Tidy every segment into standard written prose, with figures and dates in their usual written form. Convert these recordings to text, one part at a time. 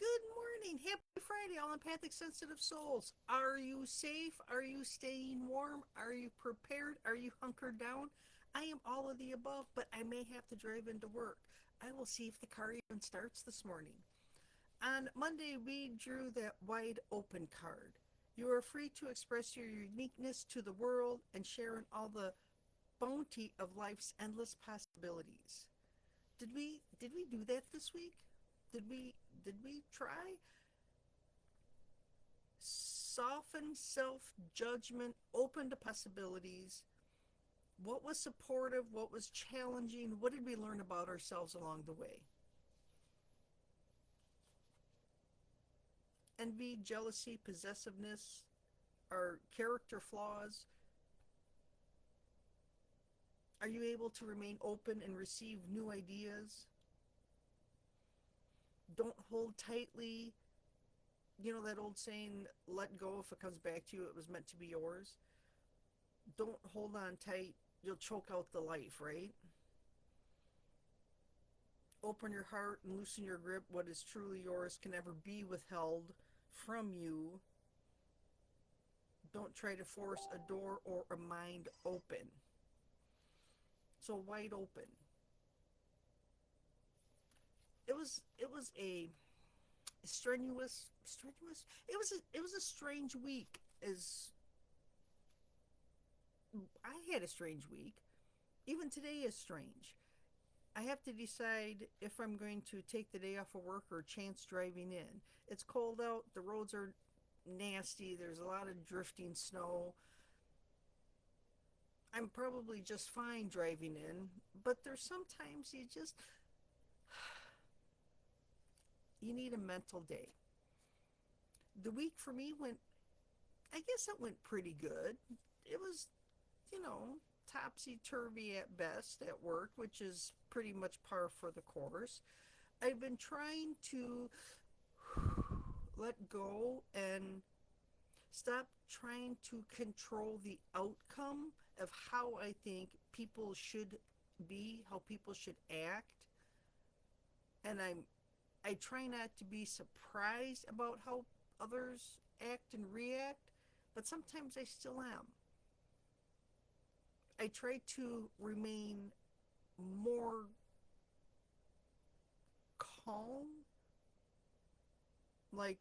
Good morning. Happy Friday, all empathic, sensitive souls. Are you safe? Are you staying warm? Are you prepared? Are you hunkered down? I am all of the above, but I may have to drive into work. I will see if the car even starts this morning. On Monday, we drew that wide open card. You are free to express your uniqueness to the world and share in all the bounty of life's endless possibilities. Did we do that this week? Did we try? Soften self judgment, open to possibilities. What was supportive? What was challenging? What did we learn about ourselves along the way? Envy, jealousy, possessiveness, our character flaws. Are you able to remain open and receive new ideas? Don't hold tightly. You know that old saying, let go if it comes back to you, it was meant to be yours. Don't hold on tight, you'll choke out the life, right? Open your heart and loosen your grip. What is truly yours can never be withheld from you. Don't try to force a door or a mind open. So wide open. It was a strenuous. It was a strange week. As I had a strange week. Even today is strange. I have to decide if I'm going to take the day off of work or chance driving in. It's cold out. The roads are nasty. There's a lot of drifting snow. I'm probably just fine driving in, but there's sometimes you need a mental day. The week for me went, I guess it went pretty good. It was, you know, topsy turvy at best at work, which is pretty much par for the course. I've been trying to let go and stop trying to control the outcome of how I think people should be, how people should act. And I try not to be surprised about how others act and react, but sometimes I still am. I try to remain more calm, like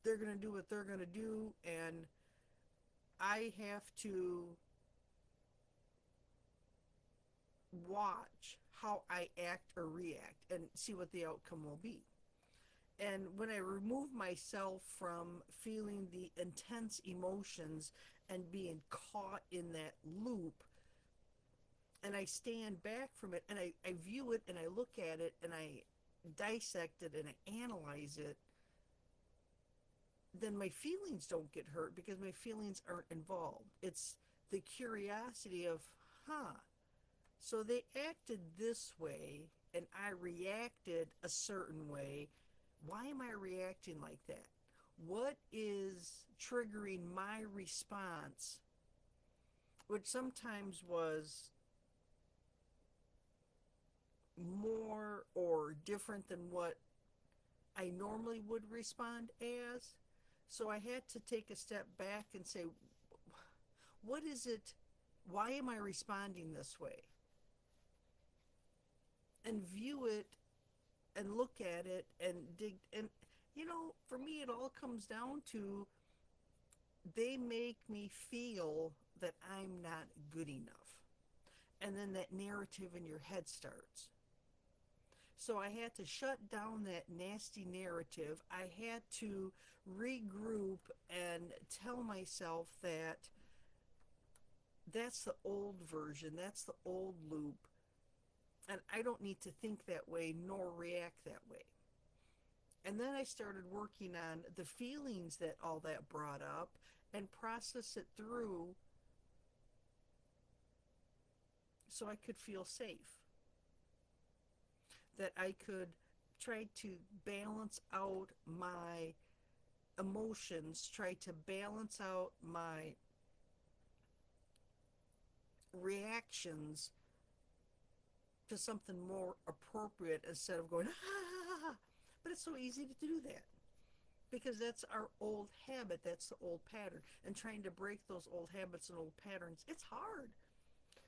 they're going to do what they're going to do, and I have to watch how I act or react and see what the outcome will be. And when I remove myself from feeling the intense emotions and being caught in that loop, and I stand back from it and I view it and I look at it and I dissect it and I analyze it, then my feelings don't get hurt because my feelings aren't involved. It's the curiosity of, huh, so they acted this way and I reacted a certain way. Why am I reacting like that? What is triggering my response, which sometimes was more or different than what I normally would respond as? So I had to take a step back and say, what is it? Why am I responding this way? And view it and look at it and dig. And, for me, it all comes down to they make me feel that I'm not good enough. And then that narrative in your head starts. So I had to shut down that nasty narrative. I had to regroup and tell myself that that's the old version, that's the old loop, and I don't need to think that way nor react that way. And then I started working on the feelings that all that brought up and process it through so I could feel safe. That I could try to balance out my emotions, try to balance out my reactions to something more appropriate instead of going, ah. But it's so easy to do that because that's our old habit, that's the old pattern. And trying to break those old habits and old patterns, it's hard.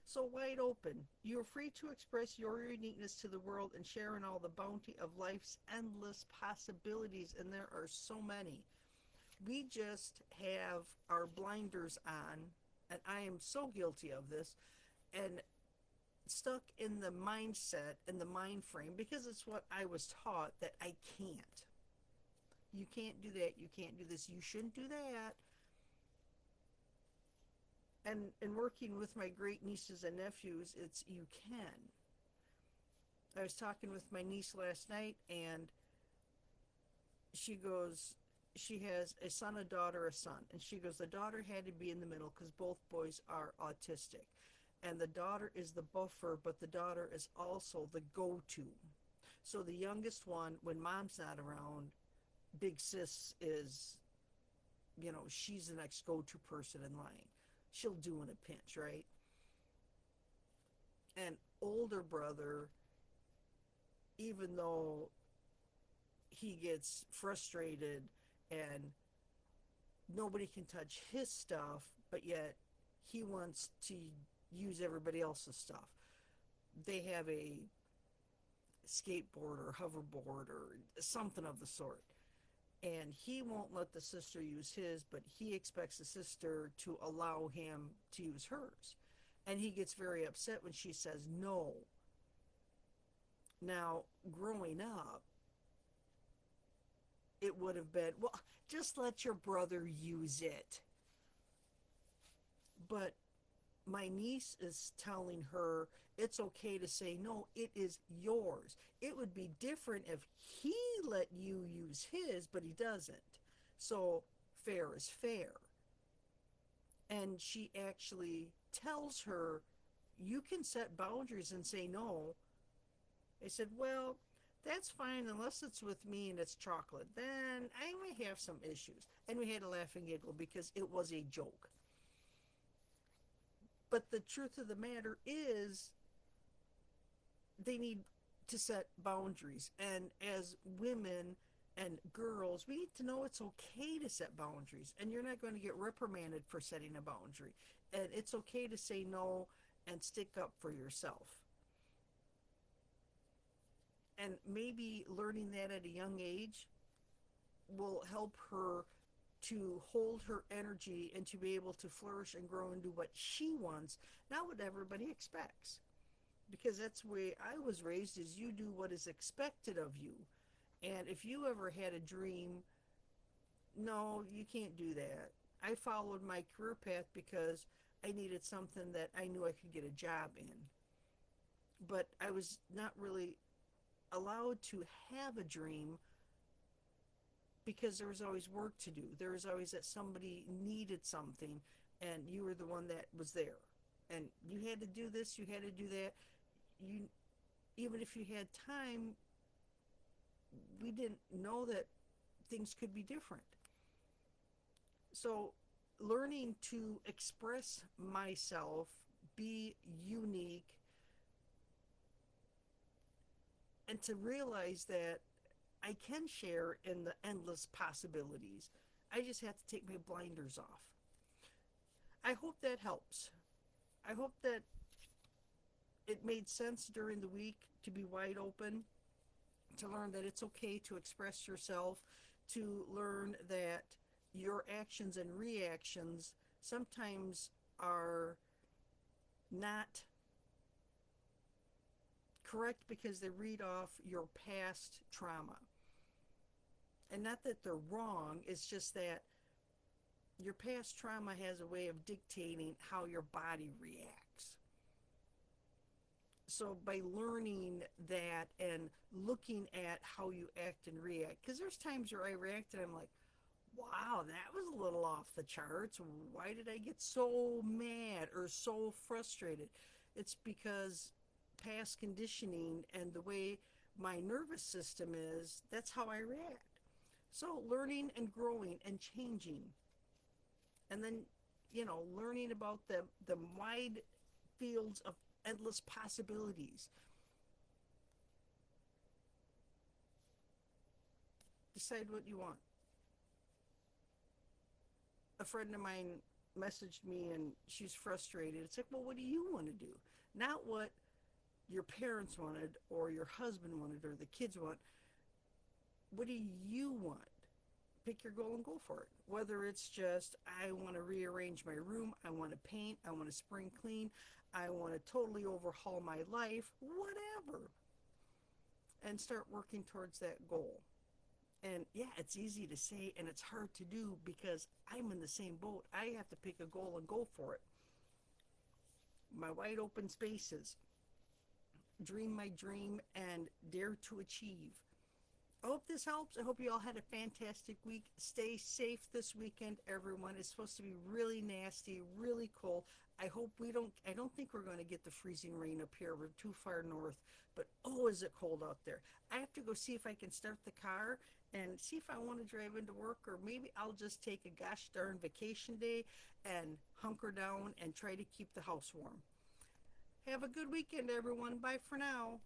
So wide open, you're free to express your uniqueness to the world and share in all the bounty of life's endless possibilities, and there are so many. We just have our blinders on, and I am so guilty of this, and stuck in the mindset and the mind frame because it's what I was taught that I can't. You can't do that. You can't do this. You shouldn't do that. And in working with my great nieces and nephews, it's you can. I was talking with my niece last night, and she goes, she has a son, a daughter, a son. And she goes, the daughter had to be in the middle because both boys are autistic. And the daughter is the buffer, but the daughter is also the go to. So the youngest one, when mom's not around, big sis is, she's the next go to person in line. She'll do in a pinch, right? And older brother, even though he gets frustrated and nobody can touch his stuff, but yet he wants to use everybody else's stuff. They have a skateboard or hoverboard or something of the sort. And he won't let the sister use his, but he expects the sister to allow him to use hers. And he gets very upset when she says no. Now, growing up, it would have been, well, just let your brother use it. But my niece is telling her it's okay to say no, it is yours. It would be different if he let you use his, but he doesn't. So fair is fair. And she actually tells her, you can set boundaries and say no. I said, well, that's fine unless it's with me and it's chocolate. Then I may have some issues. And we had a laugh and giggle because it was a joke. But the truth of the matter is, they need to set boundaries. And as women and girls, we need to know it's okay to set boundaries. And you're not going to get reprimanded for setting a boundary. And it's okay to say no and stick up for yourself. And maybe learning that at a young age will help her to hold her energy and to be able to flourish and grow and do what she wants, not what everybody expects. Because that's the way I was raised, is you do what is expected of you. And if you ever had a dream, no, you can't do that. I followed my career path because I needed something that I knew I could get a job in. But I was not really allowed to have a dream because there was always work to do. There was always that somebody needed something and you were the one that was there. And you had to do this, you had to do that. Even if you had time, we didn't know that things could be different. So learning to express myself, be unique, and to realize that I can share in the endless possibilities. I just have to take my blinders off. I hope that helps. I hope that it made sense during the week to be wide open, to learn that it's okay to express yourself, to learn that your actions and reactions sometimes are not correct because they read off your past trauma. And not that they're wrong, it's just that your past trauma has a way of dictating how your body reacts. So by learning that and looking at how you act and react, because there's times where I react and I'm like, wow, that was a little off the charts. Why did I get so mad or so frustrated? It's because past conditioning and the way my nervous system is, that's how I react. So learning and growing and changing. And then, learning about the wide fields of endless possibilities. Decide what you want. A friend of mine messaged me and she's frustrated. It's like, well, what do you want to do? Not what your parents wanted or your husband wanted or the kids want. What do you want? Pick your goal and go for it. Whether it's just, I want to rearrange my room, I want to paint, I want to spring clean, I want to totally overhaul my life, whatever. And start working towards that goal. And yeah, it's easy to say and it's hard to do because I'm in the same boat. I have to pick a goal and go for it. My wide open spaces. Dream my dream and dare to achieve. I hope this helps. I hope you all had a fantastic week. Stay safe this weekend, everyone. It's supposed to be really nasty, really cold. I don't think we're going to get the freezing rain up here. We're too far north. But oh, is it cold out there. I have to go see if I can start the car and see if I want to drive into work, or maybe I'll just take a gosh darn vacation day and hunker down and try to keep the house warm. Have a good weekend, everyone. Bye for now.